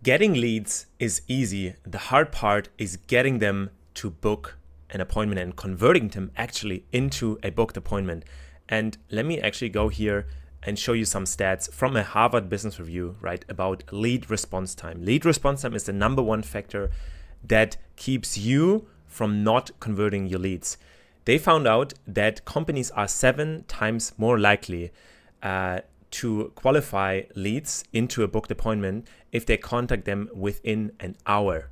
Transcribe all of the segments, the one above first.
Getting leads is easy. The hard part is getting them to book an appointment and converting them actually into a booked appointment. And let me actually go here and show you some stats from a Harvard Business Review, right, about lead response time. Lead response time is the number one factor that keeps you from not converting your leads. They found out that companies are 7 times more likely to qualify leads into a booked appointment if they contact them within an hour.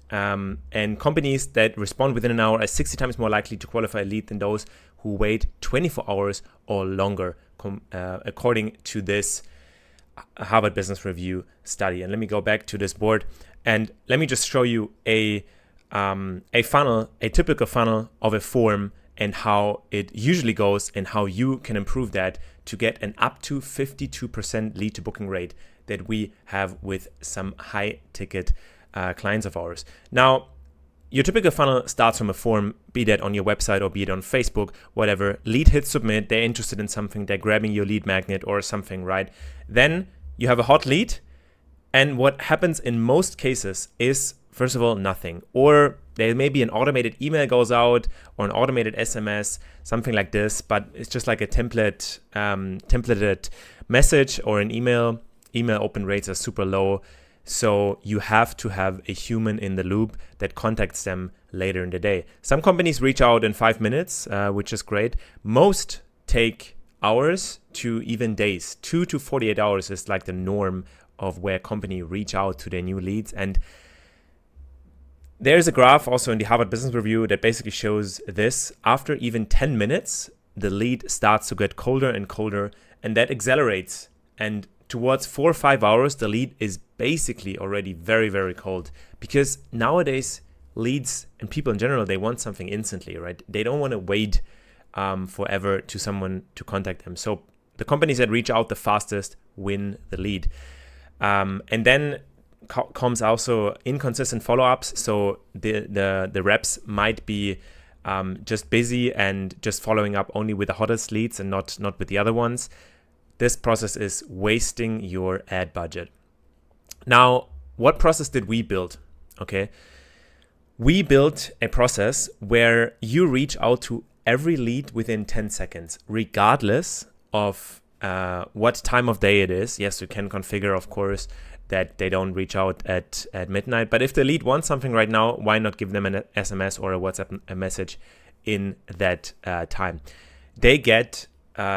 And companies that respond within an hour are 60 times more likely to qualify a lead than those who wait 24 hours or longer, according to this Harvard Business Review study. And let me go back to this board and let me just show you a funnel, a typical funnel of a form, and how it usually goes and how you can improve that to get an up to 52% lead to booking rate that we have with some high ticket clients of ours. Now, your typical funnel starts from a form, be that on your website or be it on Facebook, whatever. Lead, hit, submit. They're interested in something. They're grabbing your lead magnet or something, right? Then you have a hot lead. And what happens in most cases is, first of all, nothing. Or there may be an automated email goes out or an automated SMS, something like this, but it's just like a templated message or an email. Email open rates are super low. So you have to have a human in the loop that contacts them later in the day. Some companies reach out in 5 minutes, which is great. Most take hours to even days. 2 to 48 hours is like the norm of where a company reach out to their new leads. And there's a graph also in the Harvard Business Review that basically shows this. After even 10 minutes, the lead starts to get colder and colder, and that accelerates. And towards 4 or 5 hours, the lead is basically already very, very cold, because nowadays leads and people in general, they want something instantly, right? They don't want to wait forever to someone to contact them. So the companies that reach out the fastest win the lead. And then comes also inconsistent follow-ups. So the reps might be just busy and just following up only with the hottest leads and not with the other ones. This process is wasting your ad budget. Now, what process did we build? Okay, we built a process where you reach out to every lead within 10 seconds, regardless of what time of day it is. Yes, you can configure, of course, that they don't reach out at midnight. But if the lead wants something right now, why not give them an SMS or a WhatsApp message in that time? They get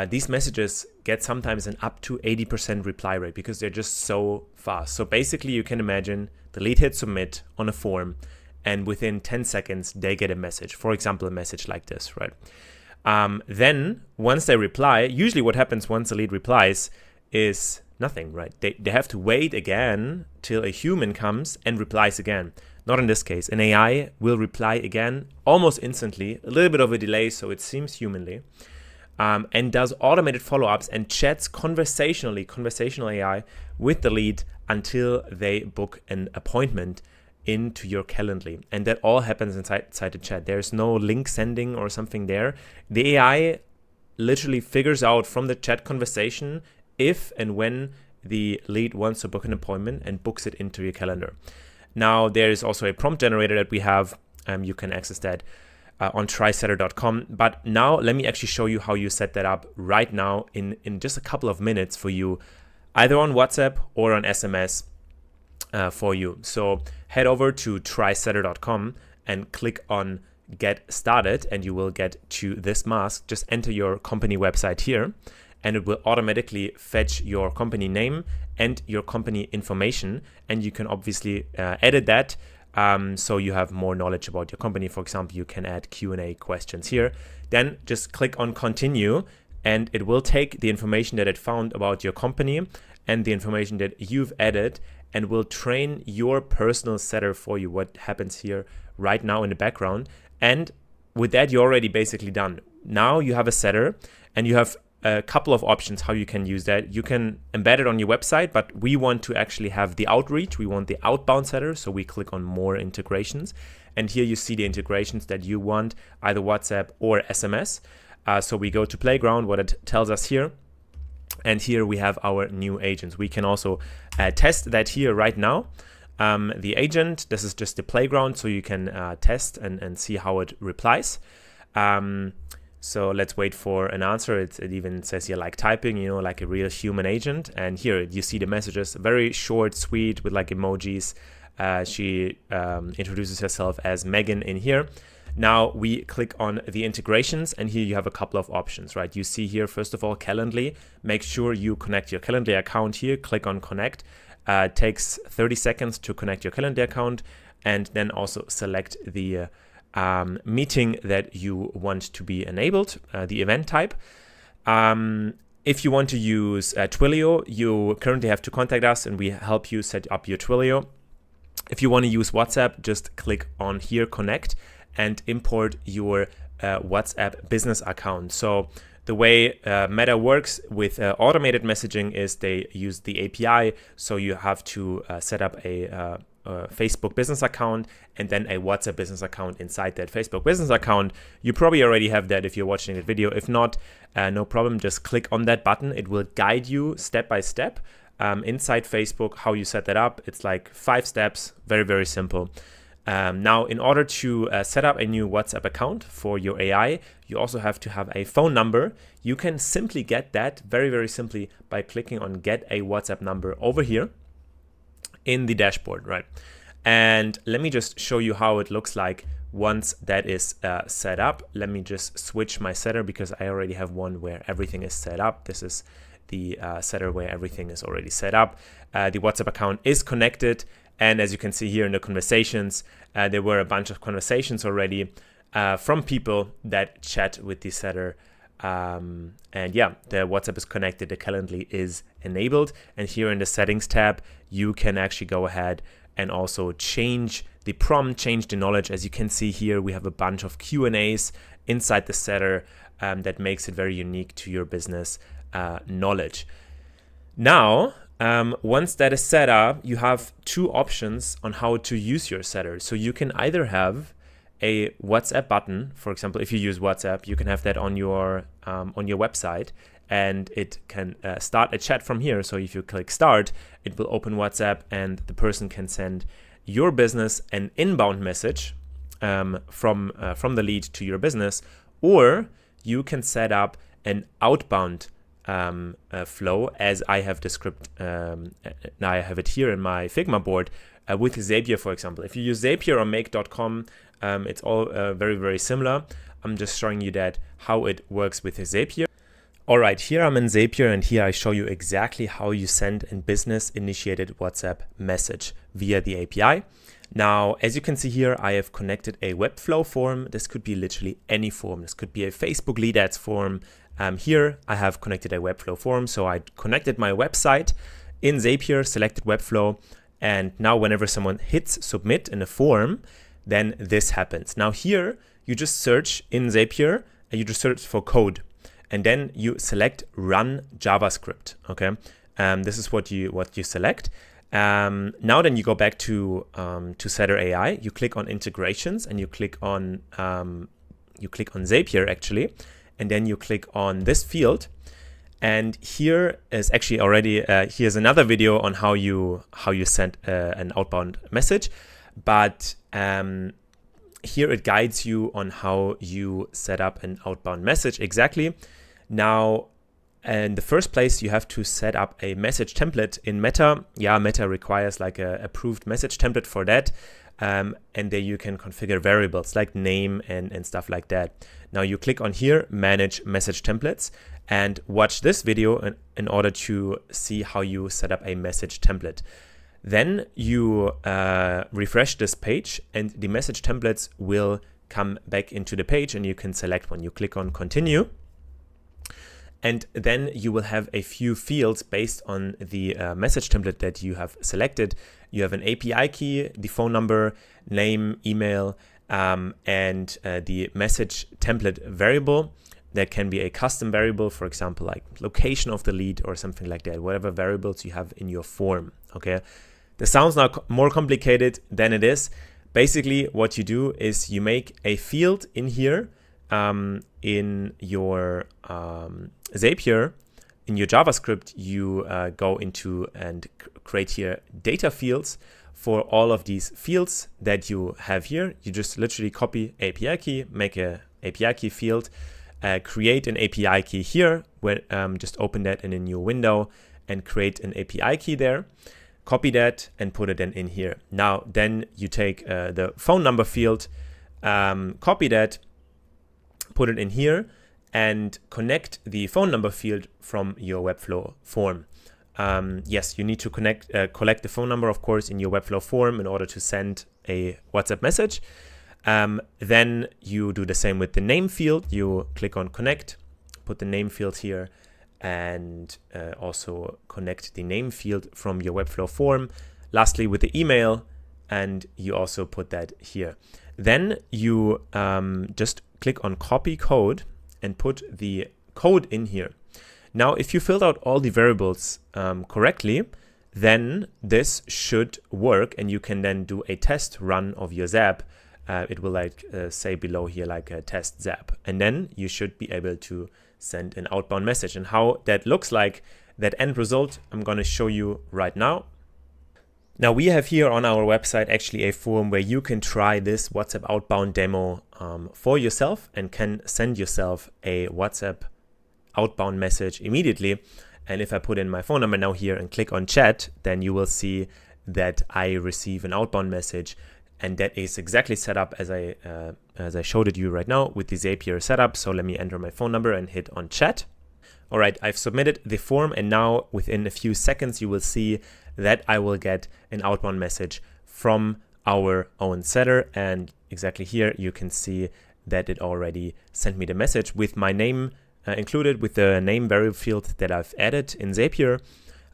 these messages get sometimes an up to 80% reply rate because they're just so fast. So basically, you can imagine the lead hits submit on a form, and within 10 seconds, they get a message. For example, a message like this, right? Then once they reply, usually what happens once the lead replies is nothing, right? They have to wait again till a human comes and replies again. Not in this case. An AI will reply again almost instantly, a little bit of a delay, so it seems humanly. And does automated follow-ups and chats conversational AI with the lead until they book an appointment into your Calendly. And that all happens inside the chat. There's no link sending or something there. The AI literally figures out from the chat conversation if and when the lead wants to book an appointment and books it into your calendar. Now, there is also a prompt generator that we have. You can access that on trysetter.com. But now let me actually show you how you set that up right now in just a couple of minutes for you, either on WhatsApp or on SMS for you. So head over to trysetter.com and click on Get Started, and you will get to this mask. Just enter your company website here, and it will automatically fetch your company name and your company information. And you can obviously edit that so you have more knowledge about your company. For example, you can add Q&A questions here. Then just click on Continue, and it will take the information that it found about your company and the information that you've added, and will train your personal setter for you, what happens here right now in the background. And with that, you're already basically done. Now you have a setter, and you have a couple of options how you can use that. You can embed it on your website, but we want to actually have the outreach. We want the outbound setter, so we click on more integrations. And here you see the integrations that you want, either WhatsApp or SMS. So we go to Playground, what it tells us here. And here we have our new agents. We can also test that here right now. the agent. This is just the playground, so you can test and see how it replies. So let's wait for an answer. It even says here like typing, you know, like a real human agent. And here you see the messages, very short, sweet, with like emojis. She introduces herself as Megan in here. Now we click on the integrations, and here you have a couple of options, right? You see here, first of all, Calendly. Make sure you connect your Calendly account here. Click on connect. It takes 30 seconds to connect your Calendly account, and then also select the meeting that you want to be enabled, the event type. If you want to use Twilio, you currently have to contact us and we help you set up your Twilio. If you want to use WhatsApp, just click on here, connect, and import your WhatsApp business account. So the way Meta works with automated messaging is they use the API. So you have to set up a Facebook business account and then a WhatsApp business account inside that Facebook business account. You probably already have that if you're watching the video. If not, no problem. Just click on that button. It will guide you step by step inside Facebook how you set that up. It's like 5 steps, very, very simple. Now, in order to set up a new WhatsApp account for your AI, you also have to have a phone number. You can simply get that very, very simply by clicking on get a WhatsApp number over here in the dashboard, right? And let me just show you how it looks like once that is set up. Let me just switch my setter because I already have one where everything is set up. This is the setter where everything is already set up. The WhatsApp account is connected. And as you can see here in the conversations, there were a bunch of conversations already from people that chat with the setter. And yeah, the WhatsApp is connected, the Calendly is enabled. And here in the settings tab, you can actually go ahead and also change the prompt, change the knowledge. As you can see here, we have a bunch of Q&As inside the setter that makes it very unique to your business knowledge. Now, once that is set up, you have 2 options on how to use your setter. So you can either have a WhatsApp button. For example, if you use WhatsApp, you can have that on your website, and it can start a chat from here. So if you click start, it will open WhatsApp, and the person can send your business an inbound message from the lead to your business, or you can set up an outbound flow, as I have described. Now I have it here in my Figma board with Zapier, for example. If you use Zapier or make.com, it's all very, very similar. I'm just showing you that how it works with Zapier. All right, here I'm in Zapier, and here I show you exactly how you send a business-initiated WhatsApp message via the API. Now, as you can see here, I have connected a Webflow form. This could be literally any form. This could be a Facebook lead ads form. Here I have connected a Webflow form. So I connected my website in Zapier, selected Webflow, and now whenever someone hits submit in a form, then this happens. Now here you just search in Zapier, and you just search for code, and then you select run JavaScript. Okay, this is what you select. Now then you go back to Setter AI. You click on integrations, and you click on Zapier actually. And then you click on this field, and here is actually already here's another video on how you send an outbound message, but here it guides you on how you set up an outbound message exactly. Now, in the first place, you have to set up a message template in Meta. Yeah, Meta requires like a approved message template for that. And there you can configure variables like name and stuff like that. Now you click on here, manage message templates, and watch this video in order to see how you set up a message template. Then you refresh this page, and the message templates will come back into the page, and you can select one. You click on continue. And then you will have a few fields based on the message template that you have selected. You have an API key, the phone number, name, email, and the message template variable. That can be a custom variable, for example, like location of the lead or something like that, whatever variables you have in your form. Okay, this sounds now more complicated than it is. Basically, what you do is you make a field in here in your Zapier. In your JavaScript, you go into and create here data fields for all of these fields that you have here. You just literally copy API key, make a API key field, create an API key here, where, just open that in a new window and create an API key there. Copy that and put it in here. Now, then you take the phone number field, copy that, put it in here, and connect the phone number field from your Webflow form. Yes, you need to collect the phone number, of course, in your Webflow form in order to send a WhatsApp message. Then you do the same with the name field. You click on connect, put the name field here, and also connect the name field from your Webflow form. Lastly, with the email, and you also put that here. Then you just click on copy code and put the code in here. Now, if you filled out all the variables correctly, then this should work, and you can then do a test run of your Zap. It will say below here like a test Zap, and then you should be able to send an outbound message. And how that looks like, that end result, I'm going to show you right now. Now, we have here on our website actually a form where you can try this WhatsApp outbound demo for yourself and can send yourself a WhatsApp outbound message immediately. And if I put in my phone number now here and click on chat, then you will see that I receive an outbound message, and that is exactly set up as I showed it you right now with the Zapier setup. So let me enter my phone number and hit on chat. All right, I've submitted the form, and now within a few seconds you will see that I will get an outbound message from our own setter, and exactly here you can see that it already sent me the message with my name included, with the name variable field that I've added in Zapier,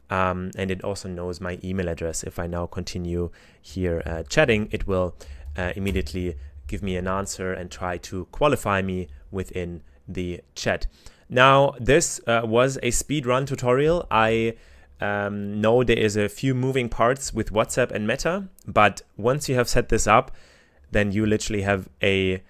and it also knows my email address. If I now continue here chatting, it will immediately give me an answer and try to qualify me within the chat. Now, this was a speed run tutorial. I know there is a few moving parts with WhatsApp and Meta, but once you have set this up, then you literally have a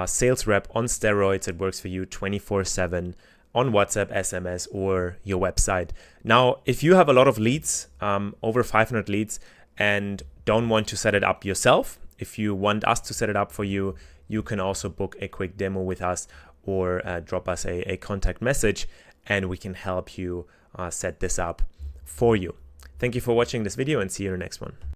sales rep on steroids that works for you 24/7 on WhatsApp, SMS, or your website. Now, if you have a lot of leads, over 500 leads, and don't want to set it up yourself, if you want us to set it up for you, you can also book a quick demo with us, or drop us a contact message, and we can help you set this up for you. Thank you for watching this video, and see you in the next one.